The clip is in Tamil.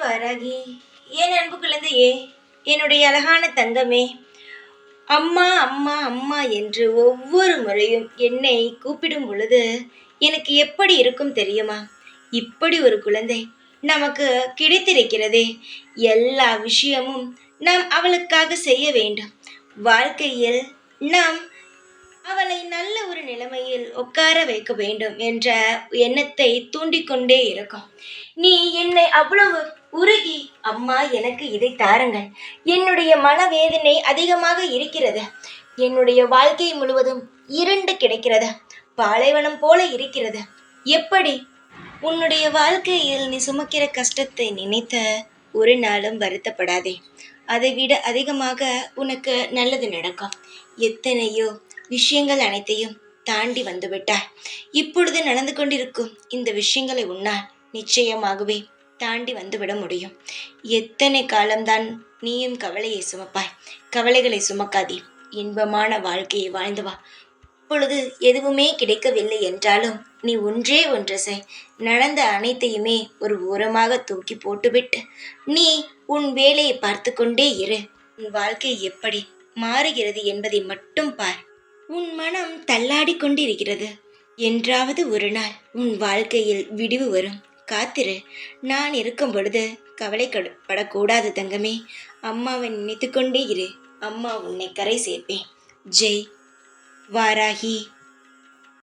வாராகி, என் அன்பு குழந்தையே, என்னுடைய அழகான தங்கமே, அம்மா அம்மா அம்மா என்று ஒவ்வொரு முறையும் என்னை கூப்பிடும் பொழுது எனக்கு எப்படி இருக்கும் தெரியுமா? இப்படி ஒரு குழந்தை நமக்கு கிடைத்திருக்கிறதே. எல்லா விஷயமும் நாம் அவளுக்காக செய்ய வேண்டும். வாழ்க்கையில் நாம் அவளை நல்ல ஒரு நிலைமையில் உட்கார வைக்க வேண்டும் என்ற எண்ணத்தை தூண்டிக்கொண்டே இருக்கும். நீ என்னை அவ்வளவு உருகி, அம்மா எனக்கு இதை தாருங்கள், என்னுடைய மனவேதனை அதிகமாக இருக்கிறது, என்னுடைய வாழ்க்கை முழுவதும் இருண்டு கிடக்கிறது, பாலைவனம் போல இருக்கிறது, எப்படி? உன்னுடைய வாழ்க்கையில் நீ சுமக்கிற கஷ்டத்தை நினைத்த ஒரு நாளும் வருத்தப்படாதே. அதைவிட அதிகமாக உனக்கு நல்லது நடக்கும். எத்தனையோ விஷயங்கள் அனைத்தையும் தாண்டி வந்துவிட்டாய். இப்பொழுது நடந்து கொண்டிருக்கும் இந்த விஷயங்களை உன்னால் நிச்சயமாகவே தாண்டி வந்துவிட முடியும். எத்தனை காலம்தான் நீயும் கவலையை சுமப்பாய்? கவலைகளை சுமக்காதே. இன்பமான வாழ்க்கையை வாழ்ந்து வா. இப்பொழுது எதுவுமே கிடைக்கவில்லை என்றாலும் நீ ஒன்றே ஒன்று செய். நடந்த அனைத்தையுமே ஒரு ஓரமாக தூக்கி போட்டுவிட்டு நீ உன் வேலையை பார்த்து கொண்டே இரு. உன் வாழ்க்கை எப்படி மாறுகிறது என்பதை மட்டும் பார். உன் மனம் தள்ளாடி கொண்டிருக்கிறது. என்றாவது ஒரு நாள் உன் வாழ்க்கையில் விடிவு வரும். காத்திரு. நான் இருக்கும் பொழுது கவலைப்படக்கூடாது தங்கமே. அம்மாவை நினைத்து கொண்டே இரு. அம்மா உன்னை கரை சேர்ப்பேன். ஜெய் வாராகி.